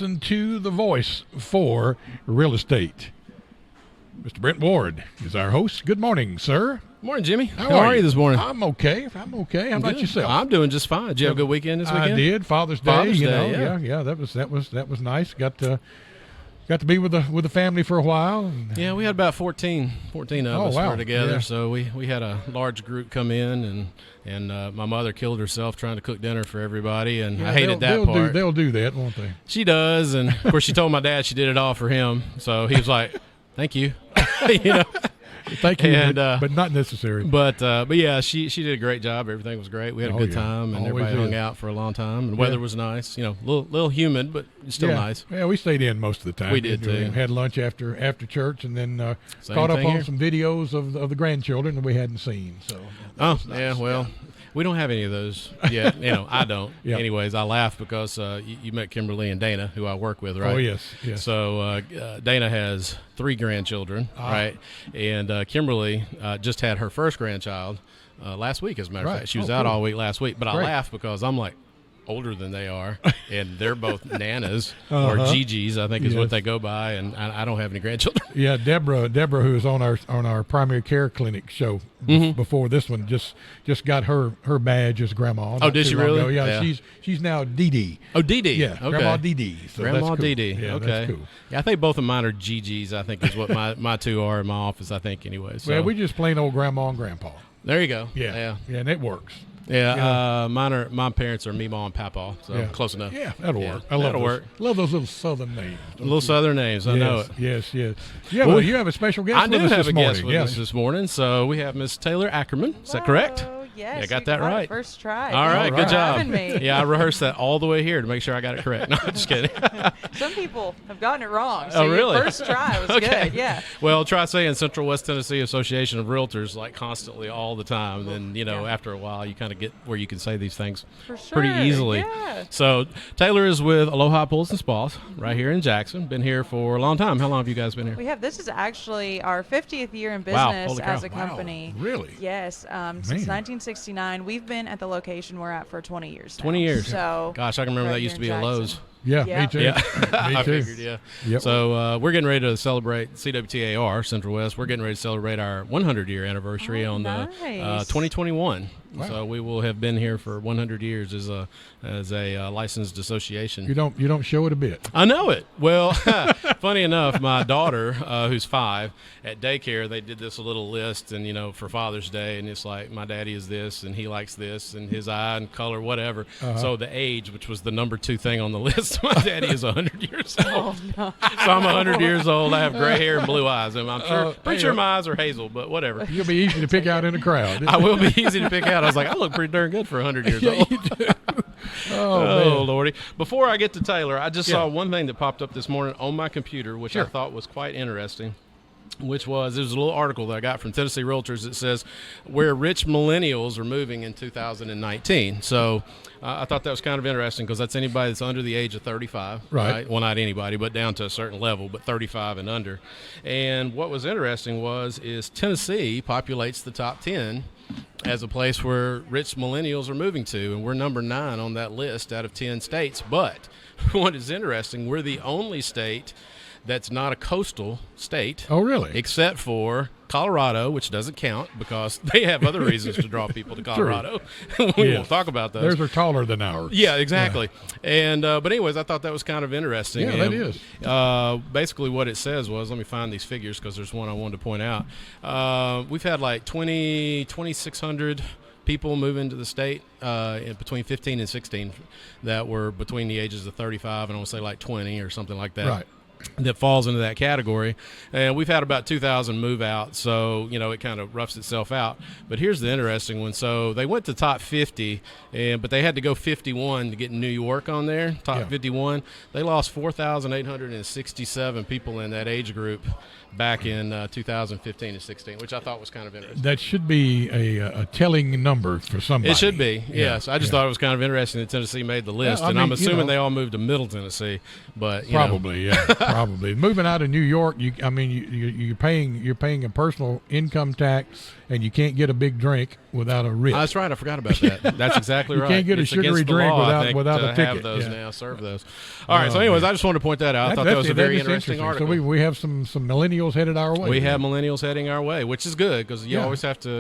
listen to the voice for real estate. Mr. Brent Ward is our host. Good morning, sir. Morning, Jimmy. How are you this morning? I'm okay. How about yourself? I'm doing just fine. Did you have a good weekend this weekend? I did. Father's Day. Father's Day, yeah. That was nice. Got to be with the family for a while. Yeah, we had about 14 of us wow. were together. Yeah. So we had a large group come in, and my mother killed herself trying to cook dinner for everybody, and I hated that part. They'll do that, won't they? She does, and of course she told my dad she did it all for him. So he was like, "Thank you," Thank you, And, but not necessary. But yeah, she did a great job. Everything was great. We had a good time, and Always everybody hung is. out for a long time. And the weather was nice. Little humid, but still nice. Yeah, we stayed in most of the time. We did, too. Had lunch after church, and then Same caught up thing on here. some videos of the grandchildren that we hadn't seen. So. that was nice. Yeah, well, we don't have any of those yet. I don't. Yep. Anyways, I laugh because you met Kimberly and Dana, who I work with, right? Oh yes. So Dana has 3 grandchildren, right? And Kimberly just had her first grandchild last week, as a matter of Right. fact. She was Oh, out cool. all week last week. But I Great. laugh because I'm like older than they are, and they're both Nanas or Uh-huh. Gigi's, I think is what Yes. they go by, and I don't have any grandchildren. Yeah, Deborah, who was on our primary care clinic show before this one, just got her badge as grandma. not did too she long really? ago. Yeah, Yeah. she's now Dee Dee. Oh, Dee Dee. Yeah, Okay. Grandma Dee Dee. So Grandma that's cool. Dee Dee. Yeah, Okay. that's cool. Yeah, I think both of mine are Gigi's, I think is what my 2 are in my office, I think, anyway. So Well, we just plain old grandma and grandpa. there you go. Yeah, and it works. Yeah. My parents are Meemaw and Papaw, so Yeah. close enough. Yeah, that'll Yeah, work. I love that'll those. work. Love those little southern names. Little Southern names, I know it. Yes. You have a special guest I with do us have this a morning. guest with us this morning, so we have Miss Taylor Ackerman. Is that correct? Whoa, yes, Yeah, got you that it right. First try. All right, Thank good you for job. having me. Yeah, I rehearsed that all the way here to make sure I got it correct. No, just kidding. Some people have gotten it wrong. So Oh, really? Your first try was Okay. good. Yeah. Well, try saying Central West Tennessee Association of Realtors like constantly all the time. Then, Yeah. after a while, you kind of get where you can say these things For sure. pretty easily. Yeah. So Taylor is with Aloha Pools and Spas right here in Jackson. Been here for a long time. How long have you guys been here? This is actually our 50th year in Wow, business holy cow. as a Wow, company. really? Yes. Since 1969, we've been at the location we're at for 20 years. 20 now. years. So. Gosh, I can remember right that here used to in be a Jackson. Lowe's. Yeah, Yeah. me too. Yeah, Me I too. figured, yeah. Yep. So we're getting ready to celebrate CWTAR, Central West. We're getting ready to celebrate our 100-year anniversary Oh, on the nice. 2021. Wow. So we will have been here for 100 years as a licensed association. You don't show it a bit. I know it. Well, funny enough, my daughter, who's 5, at daycare, they did this little list, and for Father's Day, and it's like my daddy is this, and he likes this, and his eye and color, whatever. So the age, which was the number 2 thing on the list, my daddy is 100 years old. Oh, no. So I'm 100 years old. I have gray hair and blue eyes, and I'm pretty sure hey, my eyes are hazel, but whatever. You'll be easy to pick out in a crowd. I will be easy to pick out. I was like, I look pretty darn good for 100 years old. Oh, Oh, man. Lordy. Before I get to Taylor, I just Yeah. saw one thing that popped up this morning on my computer, which I Sure. thought was quite interesting, which was, there's a little article that I got from Tennessee Realtors that says where rich millennials are moving in 2019. So I thought that was kind of interesting because that's anybody that's under the age of 35. Right. Well, not anybody, but down to a certain level, but 35 and under. And what was interesting is Tennessee populates the top 10 as a place where rich millennials are moving to, and we're number 9 on that list out of 10 states. But what is interesting, we're the only state that's not a coastal state. Oh, really? Except for Colorado, which doesn't count because they have other reasons to draw people to Colorado. We Yes. won't talk about those. Theirs are taller than ours. Yeah, exactly. And but anyways, I thought that was kind of interesting. Yeah, that And, is. basically, what it says was, let me find these figures because there's one I wanted to point out. We've had like 2,600 people move into the state in between 15 and 16 that were between the ages of 35 and I want to say like 20 or something like that. Right. That falls into that category, and we've had about 2,000 move out, so it kind of roughs itself out. But here's the interesting one: so they went to top 50, but they had to go 51 to get New York on there. Top Yeah. 51, they lost 4,867 people in that age group back in 2015 and 16, which I thought was kind of interesting. That should be a telling number for somebody. It should be, Yeah, yes. I just yeah. thought it was kind of interesting that Tennessee made the list, I and mean, I'm assuming they all moved to Middle Tennessee, but Probably, yeah. Probably moving out of New York. You're paying a personal income tax, and you can't get a big drink without a writ. That's right. I forgot about that. That's exactly You right. can't get a It's sugary against the drink law, I think, without to a ticket. have those Yeah. now, serve those. All right. So, anyways, I just wanted to point that out. I thought that was a very interesting article. So we have some millennials headed our way. We have millennials heading our way, which is good because you always have to,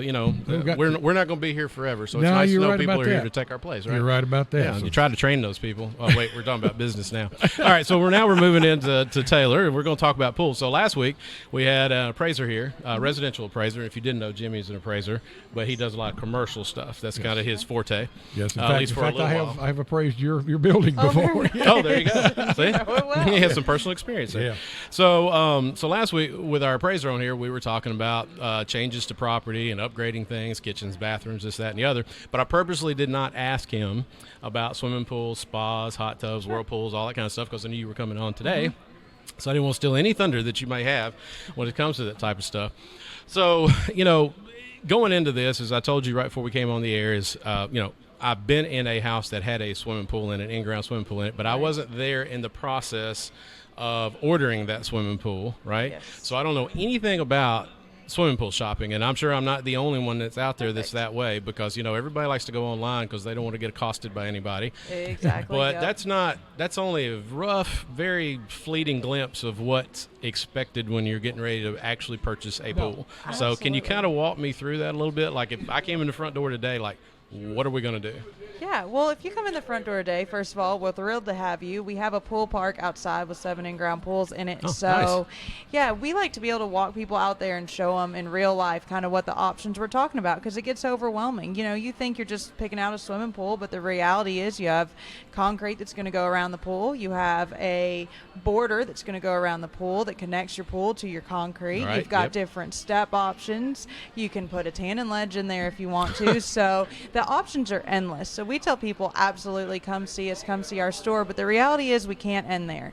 we're not going to be here forever. So it's No, nice to you're know right people about are here that. to take our place, right? You're right about that. Yeah, So- you try to train those people. Oh, wait, we're talking about business now. All right, so we're moving into Taylor, and we're going to talk about pools. So last week we had an appraiser here, a residential appraiser. If you didn't know, Jimmy's an appraiser, but he does a lot of commercial stuff. That's kind of his forte. Yes, in at fact, least for a little while. I have appraised your building before. Oh, there you go. See, well. he has some personal experience there. Yeah. So, so last week with our appraiser on here, we were talking about changes to property and upgrading things, kitchens, bathrooms, this, that, and the other. But I purposely did not ask him about swimming pools, spas, hot tubs, whirlpools, all that kind of stuff, because I knew you were coming on today. So I didn't want to steal any thunder that you may have when it comes to that type of stuff. So, going into this, as I told you right before we came on the air, is, I've been in a house that had a swimming pool in it, in-ground swimming pool in it, but I wasn't there in the process of ordering that swimming pool, right? Yes. So I don't know anything about swimming pool shopping, and I'm sure I'm not the only one that's out there that's that way, because everybody likes to go online because they don't want to get accosted by anybody. Exactly. But yep. that's only a rough, very fleeting glimpse of what's expected when you're getting ready to actually purchase a pool. So can you absolutely. kind of walk me through that a little bit? Like, if I came in the front door today, like, what are we going to do? Yeah, well, if you come in the front door today, first of all, we're thrilled to have you. We have a pool park outside with 7 in-ground pools in it. Oh, So, nice. yeah, we like to be able to walk people out there and show them in real life kind of what the options we're talking about, because it gets overwhelming. You think you're just picking out a swimming pool, but the reality is you have concrete that's going to go around the pool. You have a border that's going to go around the pool that connects your pool to your concrete. Right, You've got yep. different step options. You can put a tanning ledge in there if you want to. So the options are endless. So we tell people absolutely come see us, come see our store. But the reality is we can't end there.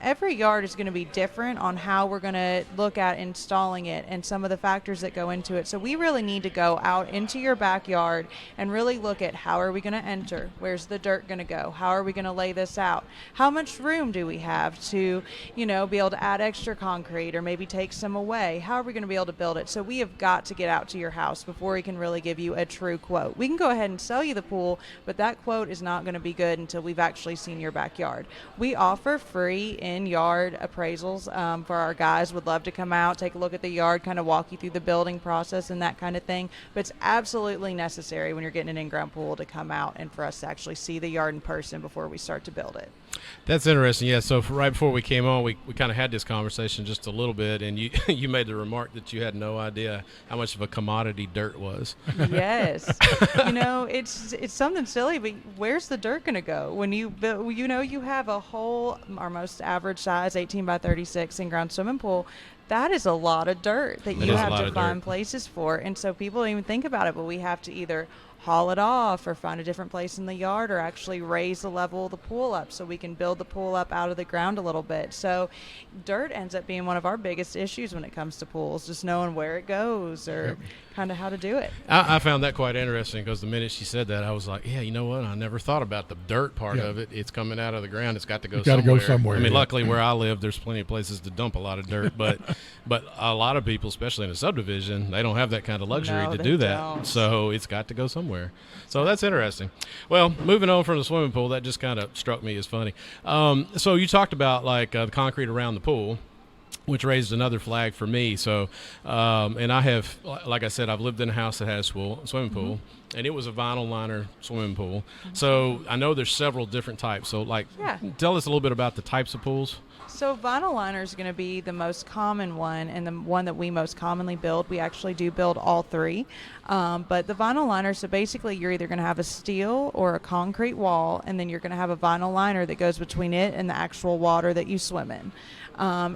Every yard is going to be different on how we're going to look at installing it and some of the factors that go into it. So we really need to go out into your backyard and really look at how are we going to enter? Where's the dirt going to go? How are we going to lay this out? How much room do we have to, be able to add extra concrete or maybe take some away? How are we going to be able to build it? So we have got to get out to your house before we can really give you a true quote. We can go ahead and sell you the pool, but that quote is not going to be good until we've actually seen your backyard. We offer free in-yard appraisals for our guys. Would love to come out, take a look at the yard, kind of walk you through the building process and that kind of thing. But it's absolutely necessary when you're getting an in-ground pool to come out and for us to actually see the yard in person before we start to build it. That's interesting. Yeah. So right before we came on, we kind of had this conversation just a little bit, and you you made the remark that you had no idea how much of a commodity dirt was. Yes. It's something silly, but where's the dirt going to go when you build, you have a whole, our most average size 18 by 36 in-ground swimming pool. That is a lot of dirt that you have to find places for. And so people don't even think about it, but we have to either haul it off or find a different place in the yard or actually raise the level of the pool up so we can build the pool up out of the ground a little bit. So dirt ends up being one of our biggest issues when it comes to pools, just knowing where it goes or kind of how to do it. I found that quite interesting because the minute she said that, I was like, yeah, you know what? I never thought about the dirt part of it. It's coming out of the ground. It's got to go somewhere. Got to go somewhere. I mean, luckily where I live, there's plenty of places to dump a lot of dirt, but a lot of people, especially in a subdivision, they don't have that kind of luxury to do that. Don't. So it's got to go somewhere. So that's interesting. Well, moving on from the swimming pool, that just kind of struck me as funny. So you talked about the concrete around the pool, which raised another flag for me. So, and I have, like I said, I've lived in a house that has a swimming pool, and it was a vinyl liner swimming pool. So I know there's several different types. So, tell us a little bit about the types of pools. So vinyl liner is going to be the most common one and the one that we most commonly build. We actually do build all three. But the vinyl liner, so basically you're either going to have a steel or a concrete wall, and then you're going to have a vinyl liner that goes between it and the actual water that you swim in.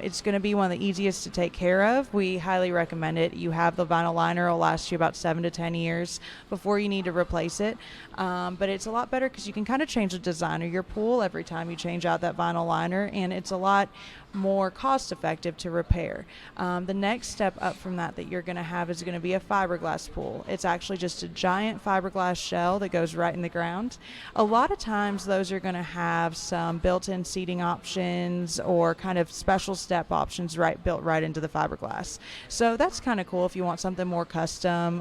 It's going to be one of the easiest to take care of. We highly recommend it. You have the vinyl liner. It'll last you about 7 to 10 years before you need to replace it. But it's a lot better because you can kind of change the design of your pool every time you change out that vinyl liner, and it's a lot more cost effective to repair. The next step up from that you're going to have is going to be a fiberglass pool. It's actually just a giant fiberglass shell that goes right in the ground. A lot of times those are going to have some built-in seating options or kind of special step options built right into the fiberglass. So that's kind of cool if you want something more custom.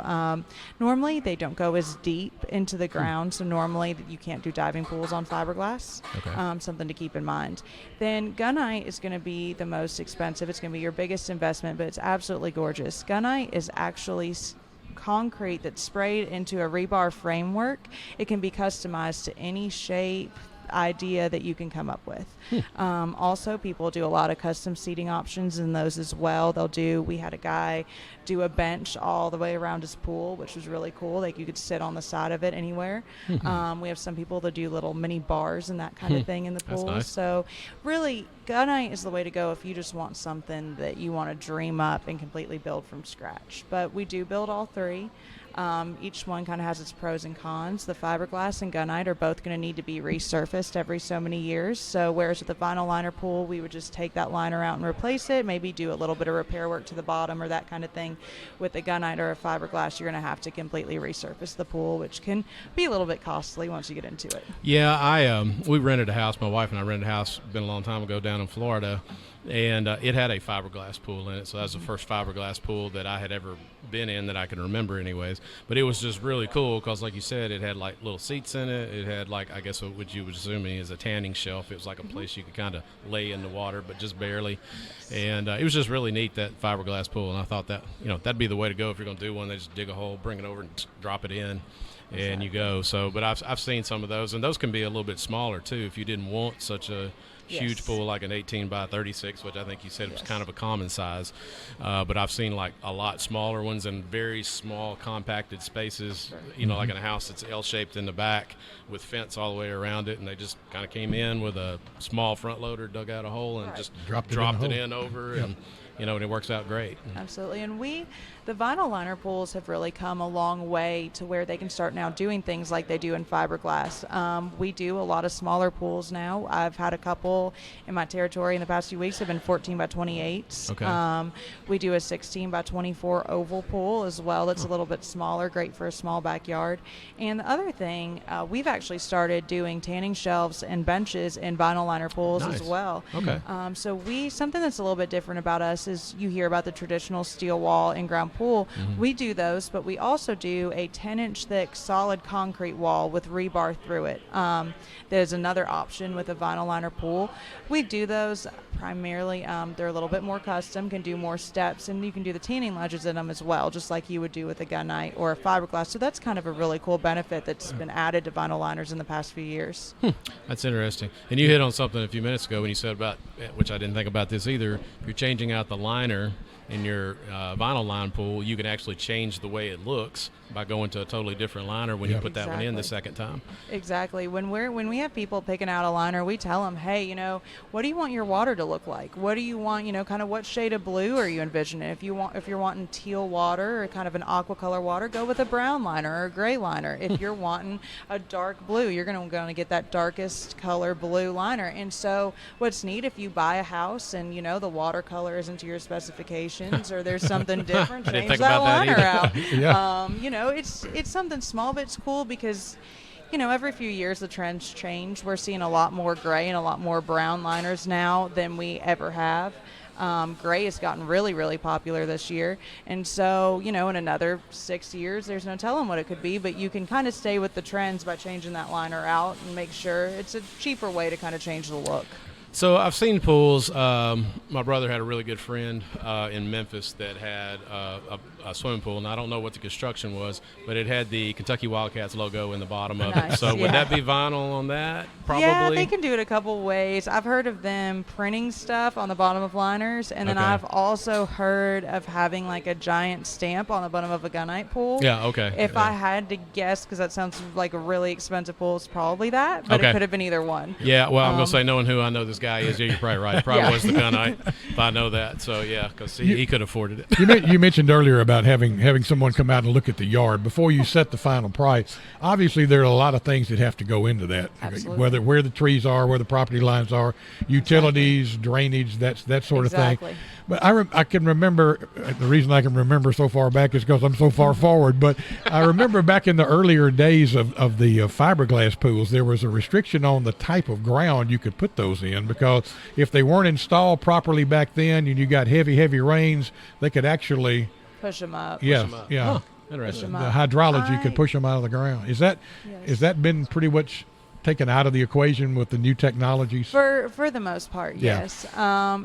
Normally they don't go as deep into the ground, so normally you can't do diving pools on fiberglass. Okay. Something to keep in mind. Then gunite is going to be the most expensive. It's going to be your biggest investment, but it's absolutely gorgeous. Gunite is actually concrete that's sprayed into a rebar framework. It can be customized to any shape, idea that you can come up with. Also, people do a lot of custom seating options in those as well. We had a guy do a bench all the way around his pool, which was really cool. Like you could sit on the side of it anywhere. We have some people that do little mini bars and that kind of thing in the pool. Nice. So really, gunite is the way to go if you just want something that you want to dream up and completely build from scratch. But we do build all three. Each one kind of has its pros and cons. The fiberglass and gunite are both going to need to be resurfaced every so many years. So whereas with the vinyl liner pool, we would just take that liner out and replace it, maybe do a little bit of repair work to the bottom or that kind of thing. With a gunite or a fiberglass, you're going to have to completely resurface the pool, which can be a little bit costly once you get into it. Yeah, we rented a house. My wife and I rented a house, been a long time ago, down in Florida, and it had a fiberglass pool in it. So that was the first fiberglass pool that I had ever been in that I can remember anyways. But it was just really cool because, like you said, it had like little seats in it. It had like, I guess what you would assume is a tanning shelf. It was like a place you could kind of lay in the water, but just barely. And it was just really neat, that fiberglass pool. And I thought that, that'd be the way to go if you're going to do one. They just dig a hole, bring it over and drop it in. And you go. So, but I've seen some of those, and those can be a little bit smaller too if you didn't want such a huge pool like an 18 by 36, which I think you said was kind of a common size. But I've seen like a lot smaller ones in very small compacted spaces, like in a house that's L-shaped in the back with fence all the way around it, and they just kind of came in with a small front loader, dug out a hole, and just dropped it in over, and and it works out great. Absolutely. And the vinyl liner pools have really come a long way to where they can start now doing things like they do in fiberglass. We do a lot of smaller pools now. I've had a couple in my territory in the past few weeks have been 14 by 28s. Okay. We do a 16 by 24 oval pool as well. That's a little bit smaller, great for a small backyard. And the other thing, we've actually started doing tanning shelves and benches in vinyl liner pools as well. Okay. So something that's a little bit different about us is you hear about the traditional steel wall in-ground pool. We do those, but we also do a 10-inch thick solid concrete wall with rebar through it. There's another option with a vinyl liner pool. We do those primarily. They're a little bit more custom, can do more steps, and you can do the tanning ledges in them as well, just like you would do with a gunite or a fiberglass. So that's kind of a really cool benefit that's been added to vinyl liners in the past few years. That's interesting. And you hit on something a few minutes ago when you said about, which I didn't think about this either, if you're changing out the liner in your vinyl line pool, you can actually change the way it looks by going to a totally different liner when you put that one in the second time. Exactly. When we have people picking out a liner, we tell them, hey, what do you want your water to look like? What do you want, kind of what shade of blue are you envisioning? If you're wanting teal water or kind of an aqua color water, go with a brown liner or a gray liner. If you're wanting a dark blue, you're going to get that darkest color blue liner. And so what's neat, if you buy a house and the watercolor isn't to your specifications or there's something different, change that liner out. It's something small, but it's cool because every few years the trends change. We're seeing a lot more gray and a lot more brown liners now than we ever have. Gray has gotten really, really popular this year. And so, in another 6 years, there's no telling what it could be, but you can kind of stay with the trends by changing that liner out and make sure it's a cheaper way to kind of change the look. So I've seen pools. My brother had a really good friend in Memphis that had a swimming pool, and I don't know what the construction was, but it had the Kentucky Wildcats logo in the bottom of it. So would that be vinyl on that? Probably. Yeah, they can do it a couple ways. I've heard of them printing stuff on the bottom of liners, and then I've also heard of having like a giant stamp on the bottom of a gunite pool. Yeah, okay. If I had to guess, because that sounds like a really expensive pool, it's probably that, but it could have been either one. Yeah, well, I'm going to say, knowing who I know this guy is. Yeah, you're probably right. It probably Yeah. was the gunite, if I know that. So, yeah, because he could have afforded it. You mentioned earlier about having someone come out and look at the yard before you set the final price. Obviously, there are a lot of things that have to go into that. Absolutely. Where the trees are, where the property lines are, utilities, drainage, that sort of thing. Exactly. But I can remember, the reason I can remember so far back is because I'm so far forward, but I remember back in the earlier days of the fiberglass pools, there was a restriction on the type of ground you could put those in, because if they weren't installed properly back then and you got heavy rains, they could actually, Push them up. yeah, them up. yeah. Huh, interesting. them The up. hydrology could push them out of the ground. Has Yes. that been pretty much taken out of the equation with the new technologies? For the most part, Yeah. yes.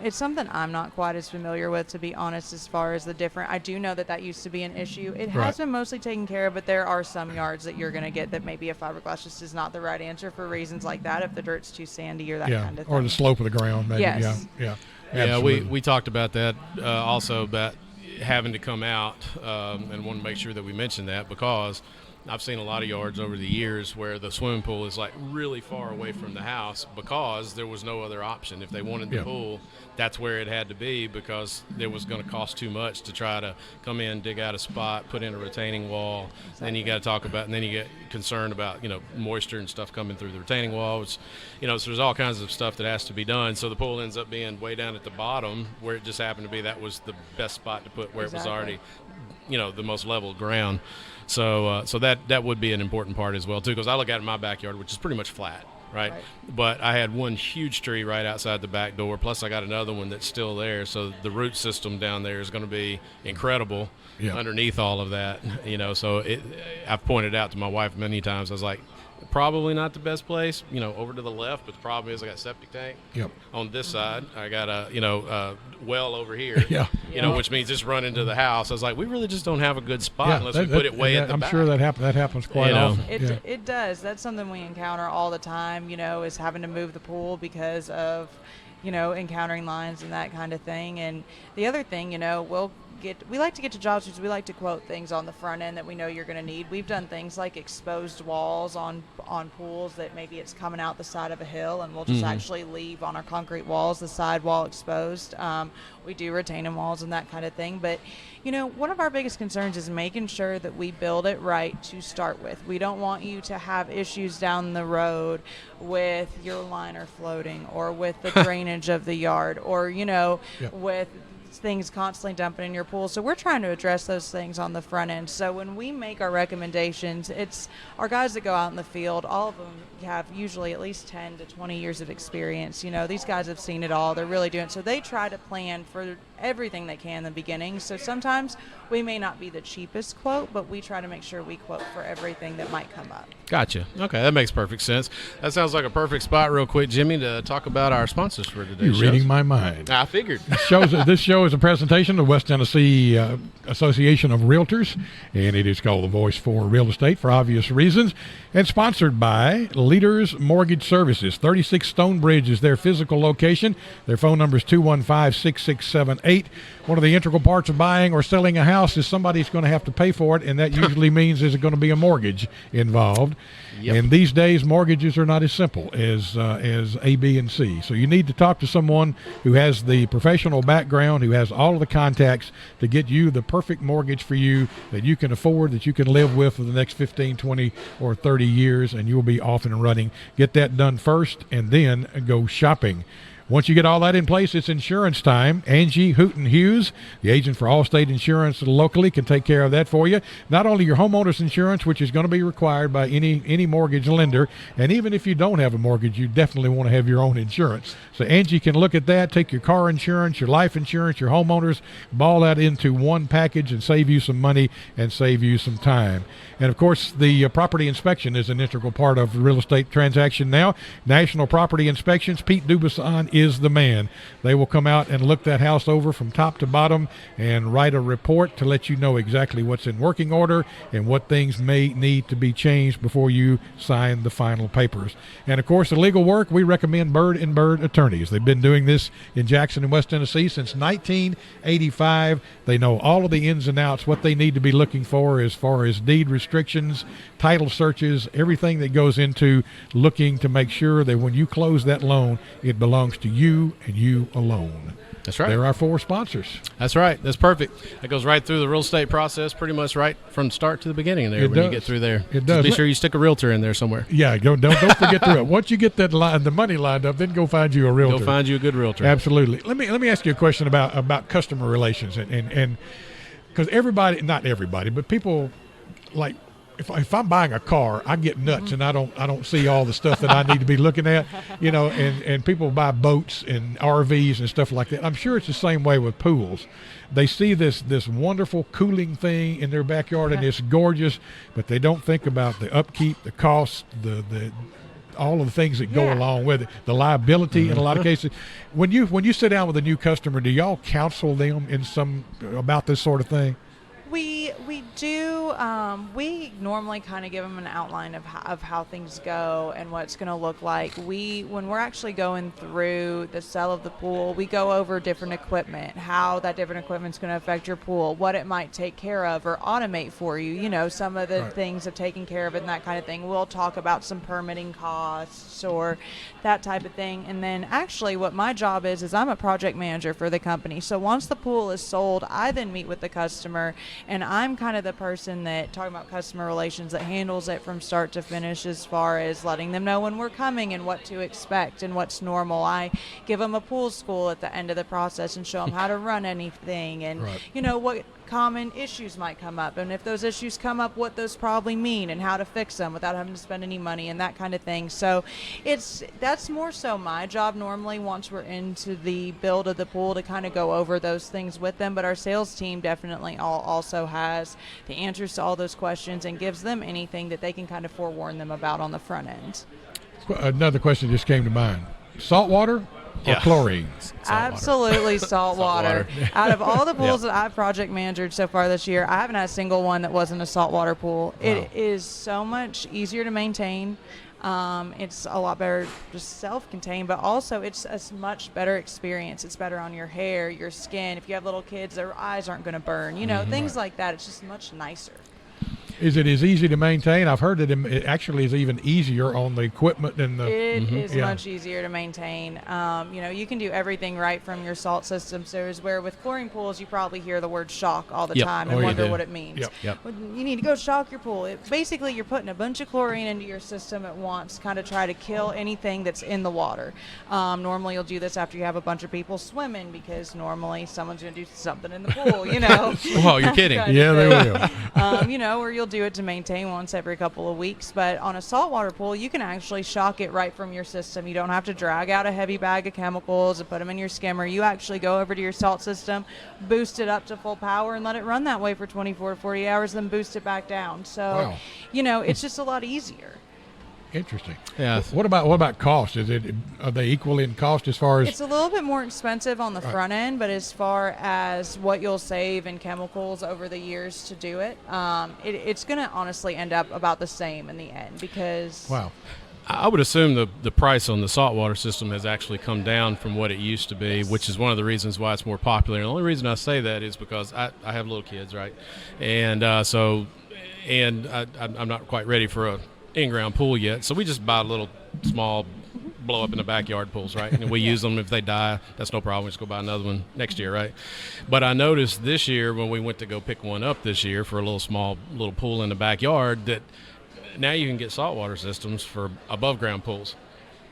It's something I'm not quite as familiar with, to be honest, as far as the different. I do know that used to be an issue. It has Right. been mostly taken care of, but there are some yards that you're going to get that maybe a fiberglass just is not the right answer for reasons like that, if the dirt's too sandy or that Yeah, kind of thing. or the slope of the ground, maybe. Yes. Yeah. Yeah, Absolutely. we talked about that also, about having to come out, and want to make sure that we mention that, because I've seen a lot of yards over the years where the swimming pool is like really far away from the house because there was no other option. If they wanted the Yeah. pool, that's where it had to be, because it was going to cost too much to try to come in, dig out a spot, put in a retaining wall. Then you got to talk about, and then you get concerned about, moisture and stuff coming through the retaining wall. Which, so there's all kinds of stuff that has to be done. So the pool ends up being way down at the bottom, where it just happened to be that was the best spot to put, where it was Exactly. already, the most level ground. So that would be an important part as well too, because I look at it in my backyard, which is pretty much flat, right? But I had one huge tree right outside the back door, plus I got another one that's still there. So the root system down there is going to be incredible underneath all of that. So I've pointed out to my wife many times. I was like, probably not the best place, over to the left, but the problem is I got septic tank Yep. on this side. I got a well over here. Yeah. Which means just run into the house. I was like, we really just don't have a good spot Yeah, unless we put it way at the I'm back. sure that happens quite often. It does. That's something we encounter all the time, is having to move the pool because of, encountering lines and that kind of thing. And the other thing, we like to get to jobs because we like to quote things on the front end that we know you're going to need. We've done things like exposed walls on pools that maybe it's coming out the side of a hill, and we'll just actually leave on our concrete walls the side wall exposed. We do retaining walls and that kind of thing. But, one of our biggest concerns is making sure that we build it right to start with. We don't want you to have issues down the road with your liner floating, or with the drainage of the yard, or, with things constantly dumping in your pool. So we're trying to address those things on the front end. So when we make our recommendations, it's our guys that go out in the field. All of them have usually at least 10 to 20 years of experience. These guys have seen it all. They're really doing it. So they try to plan for everything they can in the beginning. So sometimes we may not be the cheapest quote, but we try to make sure we quote for everything that might come up. Gotcha. Okay, that makes perfect sense. That sounds like a perfect spot, real quick, Jimmy, to talk about our sponsors for today. You're reading my mind. I figured. This show is a presentation of West Tennessee Association of Realtors, and it is called The Voice for Real Estate for obvious reasons, and sponsored by Leaders Mortgage Services. 36 Stonebridge is their physical location. Their phone number is 215-6678. One of the integral parts of buying or selling a house is somebody's going to have to pay for it, and that usually means there's going to be a mortgage involved. Yep. And these days, mortgages are not as simple as A, B, and C. So you need to talk to someone who has the professional background, who has all of the contacts to get you the perfect mortgage for you that you can afford, that you can live with for the next 15, 20, or 30 years, and you'll be off and running. Get that done first, and then go shopping. Once you get all that in place, it's insurance time. Angie Hooten Hughes, the agent for Allstate Insurance locally, can take care of that for you. Not only your homeowner's insurance, which is going to be required by any mortgage lender, and even if you don't have a mortgage, you definitely want to have your own insurance. So Angie can look at that, take your car insurance, your life insurance, your homeowners, ball that into one package and save you some money and save you some time. And, of course, the property inspection is an integral part of the real estate transaction now. National Property Inspections, Pete Dubuisson is the man. They will come out and look that house over from top to bottom and write a report to let you know exactly what's in working order and what things may need to be changed before you sign the final papers. And, of course, the legal work, we recommend Bird & Bird Attorneys. They've been doing this in Jackson and West Tennessee since 1985. They know all of the ins and outs, what they need to be looking for as far as deed restrictions, title searches, everything that goes into looking to make sure that when you close that loan, it belongs to you and you alone. That's right. They're our 4 sponsors. That's right. That's perfect. It goes right through the real estate process, pretty much right from start to the beginning there. It when you does. get through there. It Just does. be sure you stick a realtor in there somewhere. Yeah, don't forget the once you get that the money lined up, then go find you a realtor. Go find you a good realtor. Absolutely. Let me ask you a question about customer relations and because not everybody, but people like. If I'm buying a car, I get nuts and I don't see all the stuff that I need to be looking at, and people buy boats and RVs and stuff like that. I'm sure it's the same way with pools. They see this wonderful cooling thing in their backyard and it's gorgeous, but they don't think about the upkeep, the cost, the all of the things that go along with it, the liability in a lot of cases. When you sit down with a new customer, do y'all counsel them about this sort of thing? We do. We normally kind of give them an outline of how things go and what it's going to look like. When we're actually going through the sale of the pool, we go over different equipment, how that different equipment is going to affect your pool, what it might take care of or automate for you. Some of the things of taking care of it and that kind of thing. We'll talk about some permitting costs or that type of thing. And then actually what my job is I'm a project manager for the company. So once the pool is sold, I then meet with the customer. And I'm kind of the person that, talking about customer relations, that handles it from start to finish as far as letting them know when we're coming and what to expect and what's normal. I give them a pool school at the end of the process and show them how to run anything and, what common issues might come up. And if those issues come up, what those probably mean and how to fix them without having to spend any money and that kind of thing. So that's more so my job normally once we're into the build of the pool to kind of go over those things with them. But our sales team definitely also has the answers to all those questions and gives them anything that they can kind of forewarn them about on the front end. Another question just came to mind. Salt water or chlorine? Absolutely salt water. Out of all the pools that I've project managed so far this year, I haven't had a single one that wasn't a saltwater pool. Wow. It is so much easier to maintain. It's a lot better just self-contained, but also it's a much better experience. It's better on your hair, your skin. If you have little kids, their eyes aren't going to burn. Things like that. It's just much nicer. Is it as easy to maintain? I've heard that it actually is even easier on the equipment than the. It is much easier to maintain. You can do everything right from your salt system. So where with chlorine pools, you probably hear the word shock all the time and wonder what it means. Yep. You need to go shock your pool. Basically, you're putting a bunch of chlorine into your system at once, kind of try to kill anything that's in the water. Normally, you'll do this after you have a bunch of people swimming because normally someone's going to do something in the pool. Whoa, you're kidding? Yeah, they will. Or you'll do it to maintain once every couple of weeks. But on a saltwater pool, you can actually shock it right from your system. You don't have to drag out a heavy bag of chemicals and put them in your skimmer. You actually go over to your salt system, boost it up to full power, and let it run that way for 24 to 40 hours, then boost it back down. So, it's just a lot easier. Interesting. Yeah. What about cost? Are they equal in cost as far as? It's a little bit more expensive on the front end, but as far as what you'll save in chemicals over the years to do it, it's going to honestly end up about the same in the end because. Wow. I would assume the price on the saltwater system has actually come down from what it used to be, which is one of the reasons why it's more popular. And the only reason I say that is because I have little kids, right? And I'm not quite ready for a in-ground pool yet, so we just buy little small blow up in the backyard pools, right? And we use them. If they die, that's no problem. We just go buy another one next year, right? But I noticed this year when we went to go pick one up this year for a little pool in the backyard that now you can get saltwater systems for above ground pools.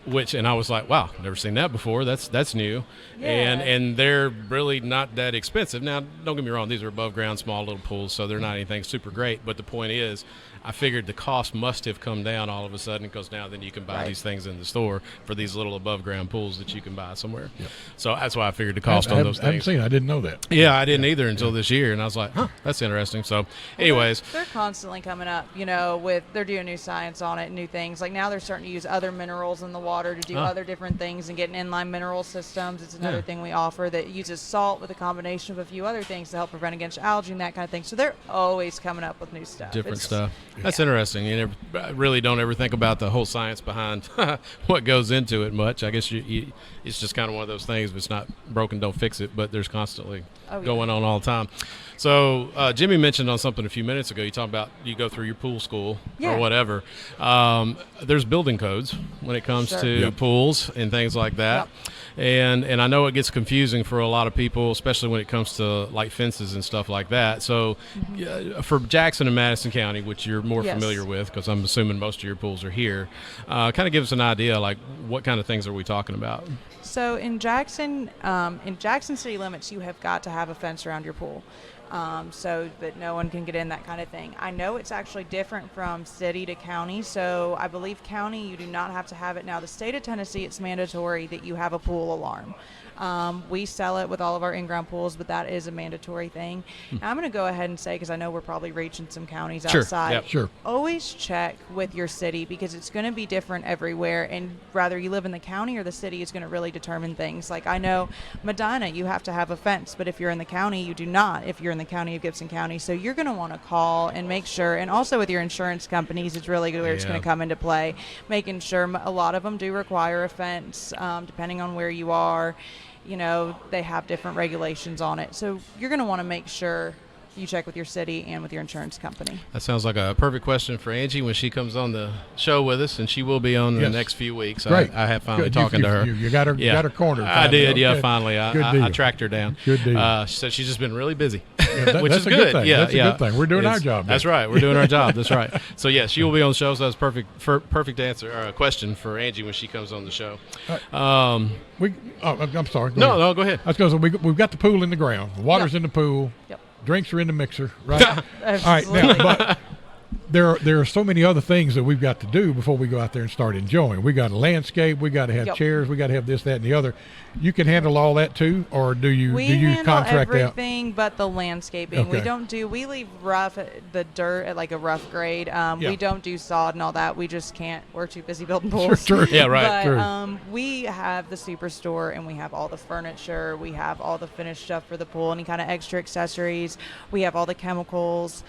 And I was like, wow, never seen that before. That's new. Yeah. And they're really not that expensive. Now, don't get me wrong, these are above ground small little pools, so they're not anything super great. But the point is, I figured the cost must have come down all of a sudden because now then you can buy these things in the store for these little above ground pools that you can buy somewhere. Yep. So that's why I figured the cost on those things. I haven't seen it. I didn't know that. Yeah, I didn't either until this year, and I was like, that's interesting. So anyways. They're constantly coming up, they're doing new science on it, new things. Like now they're starting to use other minerals in the water to do other different things and getting inline mineral systems. It's another thing we offer that uses salt with a combination of a few other things to help prevent against algae and that kind of thing. So they're always coming up with new stuff. Different stuff. That's interesting. You really don't ever think about the whole science behind what goes into it much. I guess it's just kind of one of those things. If it's not broken, don't fix it. But there's constantly going on all the time. So Jimmy mentioned on something a few minutes ago. You talk about you go through your pool school or whatever. There's building codes when it comes to pools and things like that. and I know it gets confusing for a lot of people, especially when it comes to like fences and stuff like that. So for Jackson and Madison County, which you're more Yes. familiar with, because I'm assuming most of your pools are here, kind of give us an idea, like what kind of things are we talking about? So in Jackson city limits, you have got to have a fence around your pool, so that no one can get in, that kind of thing. I know it's actually different from city to county. So I believe county, you do not have to have it. Now, the state of Tennessee, it's mandatory that you have a pool alarm. We sell it with all of our in-ground pools, but that is a mandatory thing. Now, I'm going to go ahead and say, because I know we're probably reaching some counties Sure, outside. yep. Sure. Always check with your city, because it's going to be different everywhere, and whether you live in the county or the city is going to really determine things. Like, I know Medina, you have to have a fence, but if you're in the county, you do not, if you're in the county of Gibson County. So you're going to want to call and make sure, and also with your insurance companies, it's really where it's Yeah. going to come into play, making sure a lot of them do require a fence, depending on where you are. You know, they have different regulations on it. So you're going to want to make sure you check with your city and with your insurance company. That sounds like a perfect question for Angie when she comes on the show with us, and she will be on in Yes. the next few weeks. Great. I have finally Good. talking to her. You got her. Yeah. Got her cornered. I did, yeah. Okay. Finally, Good I deal. tracked her down. Good deal. She said she's just been really busy, that- which that's is a good. good thing. Yeah, That's a yeah. good thing. We're doing our It's- job That's then. right. We're doing our job. That's right. So yeah, she will be on the show. So that's perfect answer or question for Angie when she comes on the show. I'm sorry. Go No, ahead. no, go ahead. I was going to say, we've got the pool in the ground. The water's Yep. in the pool. Yep. Drinks are in the mixer, right? All right, Absolutely. now, but there are so many other things that we've got to do before we go out there and start enjoying. We got to landscape, we got to have Yep. chairs, we got to have this, that, and the other. You can handle all that too, or do you We do you handle contract out? everything but the landscaping. Okay. We leave the dirt at like a rough grade. Yeah. We don't do sod and all that. We just can't. We're too busy building pools. Sure. Yeah, right. But True. we have the superstore, and we have all the furniture. We have all the finished stuff for the pool, any kind of extra accessories. We have all the chemicals.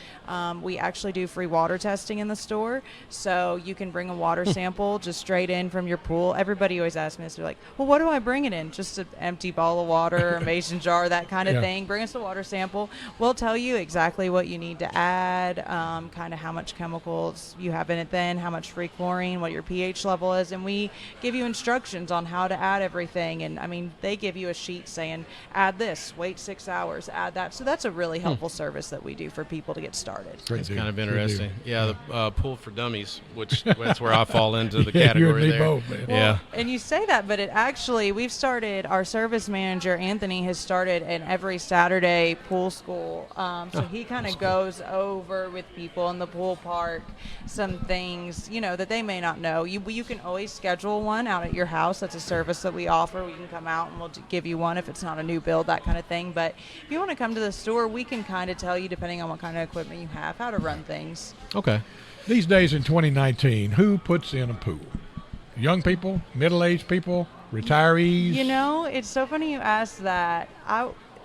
We actually do free water testing in the store, so you can bring a water sample just straight in from your pool. Everybody always asks me this. They're like, "Well, what do I bring it in? Just an empty bottle of water, a mason jar, that kind of Yeah. thing. Bring us a water sample. We'll tell you exactly what you need to add, kind of how much chemicals you have in it then, how much free chlorine, what your pH level is, and we give you instructions on how to add everything. And, I mean, they give you a sheet saying, add this, wait 6 hours, add that. So that's a really helpful service that we do for people to get started. Great It's deal. kind of Good deal. interesting. Yeah, the pool for dummies, which that's where I fall into the Yeah, you and category me there. both, man. Yeah. And you say that, but it actually, we've started, our service manager, Anthony, has started an every Saturday pool school. So he kind of goes over with people in the pool park some things, you know, that they may not know. You can always schedule one out at your house. That's a service that we offer. We can come out and we'll give you one if it's not a new build, that kind of thing. But if you want to come to the store, we can kind of tell you, depending on what kind of equipment you have, how to run things. Okay. These days in 2019, who puts in a pool? Young people, middle-aged people, retirees? You know, it's so funny you asked that.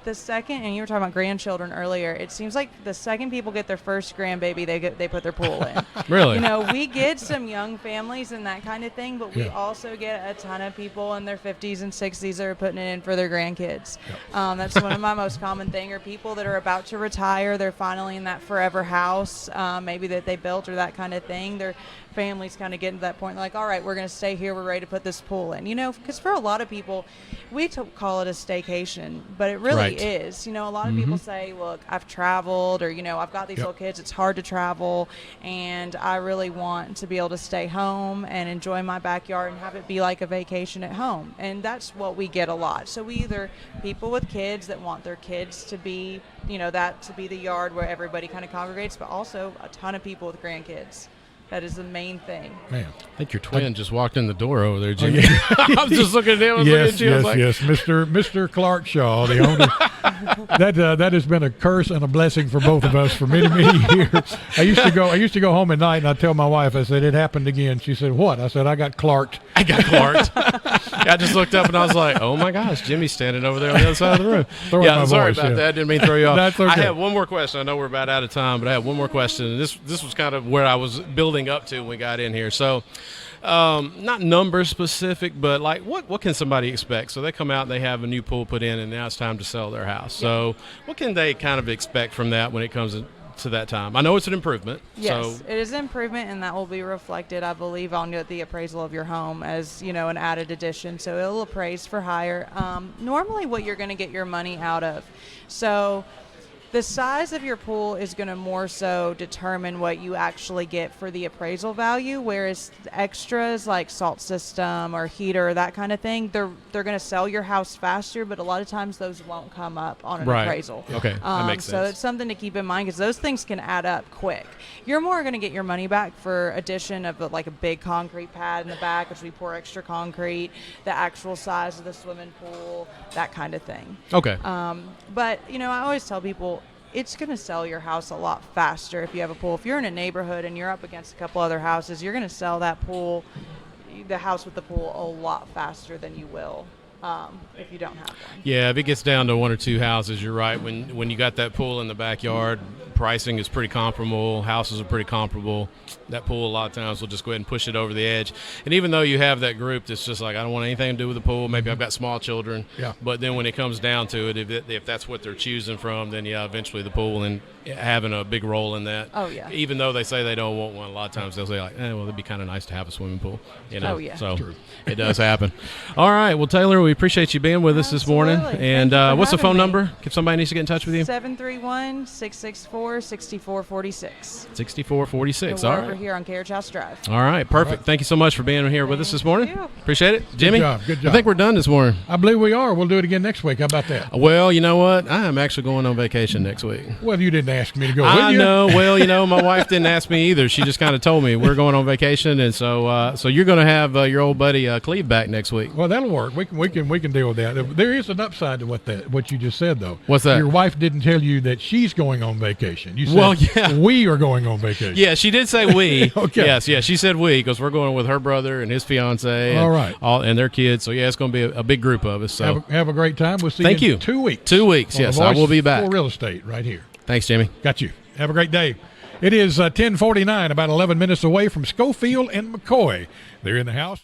The second, and you were talking about grandchildren earlier, it seems like the second people get their first grandbaby, they put their pool in. Really? You know, we get some young families and that kind of thing, but we Yeah. also get a ton of people in their 50s and 60s that are putting it in for their grandkids. That's one of my most common thing, or people that are about to retire. They're finally in that forever house, maybe that they built or that kind of thing. Their families kind of getting to that point, like, all right, we're going to stay here. We're ready to put this pool in. You know, because for a lot of people, we call it a staycation, but it really Right. is. You know, a lot of people say, look, I've traveled, or, you know, I've got these little kids. It's hard to travel, and I really want to be able to stay home and enjoy my backyard and have it be like a vacation at home. And that's what we get a lot. So we either people with kids that want their kids to be, you know, that to be the yard where everybody kind of congregates, but also a ton of people with grandkids. That is the main thing. Man. I think your twin just walked in the door over there, Oh, Jimmy. yeah. I was just looking at him. I was looking Yes, at you. I was like, yes. Mr. Clark Shaw, the owner. that has been a curse and a blessing for both of us for many, many years. I used to go home at night, and I'd tell my wife, I said, it happened again. She said, what? I said, I got Clarked. I got Clarked. I just looked up and I was like, oh my gosh, Jimmy's standing over there on the other side of the room. Throwing Yeah, my sorry voice, about yeah. that. I didn't mean to throw you off. That's okay. I have one more question. I know we're about out of time, but I have one more question. And this was kind of where I was building up to when we got in here. So, not number specific, but like what can somebody expect? So they come out and they have a new pool put in, and now it's time to sell their house. So what can they kind of expect from that when it comes to that time? I know it's an improvement. Yes, So it is an improvement, and that will be reflected, I believe, on the appraisal of your home as, an added addition. So it'll appraise for higher. Normally what you're going to get your money out of. So the size of your pool is going to more so determine what you actually get for the appraisal value, whereas extras like salt system or heater, that kind of thing, they're going to sell your house faster, but a lot of times those won't come up on an Right. appraisal. Okay, that makes So sense. it's something to keep in mind because those things can add up quick. You're more going to get your money back for addition of a big concrete pad in the back, which we pour extra concrete, the actual size of the swimming pool, that kind of thing. Okay. But, I always tell people it's going to sell your house a lot faster if you have a pool. If you're in a neighborhood and you're up against a couple other houses, you're going to sell that pool, the house with the pool, a lot faster than you will if you don't have one. Yeah, if it gets down to one or two houses, you're right. When you got that pool in the backyard, pricing is pretty comparable. Houses are pretty comparable. That pool, a lot of times, will just go ahead and push it over the edge. And even though you have that group that's just like, I don't want anything to do with the pool, maybe I've got small children. Yeah. But then when it comes down to it, if that's what they're choosing from, then yeah, eventually the pool and having a big role in that. Oh, yeah. Even though they say they don't want one, a lot of times they'll say like, well, it'd be kind of nice to have a swimming pool. Oh, yeah. So True. it does happen. All right. Well, Taylor, we appreciate you being with us this morning. Absolutely. And Thank you for what's the having phone me. number if somebody needs to get in touch with you? 731-664-6446. 6446. We're All over right. here on Carriage House Drive. All right. Perfect. All right. Thank you so much for being here with us this morning. you. Appreciate it. Jimmy? job, good I job. think we're done this morning. I believe we are. We'll do it again next week. How about that? Well, you know what? I am actually going on vacation next week. Well, you didn't ask me to go I with you. know. Well, my wife didn't ask me either. She just kind of told me we're going on vacation, and so you're going to have your old buddy Cleve back next week. Well, that'll work. We can deal with that. There is an upside to what you just said, though. What's that? Your wife didn't tell you that she's going on vacation. You said, Well, yeah. we are going on vacation. Yeah, she did say we. Okay. Yes, yeah, she said we because we're going with her brother and his fiance. And All right. and their kids. So yeah, it's going to be a big group of us. So Have a great time. We'll see Thank you you. in 2 weeks. 2 weeks. on The Yes, I Voice will be back. For real estate right here. Thanks, Jimmy. Got you. Have a great day. It is 10:49, about 11 minutes away from Schofield and McCoy. They're in the house.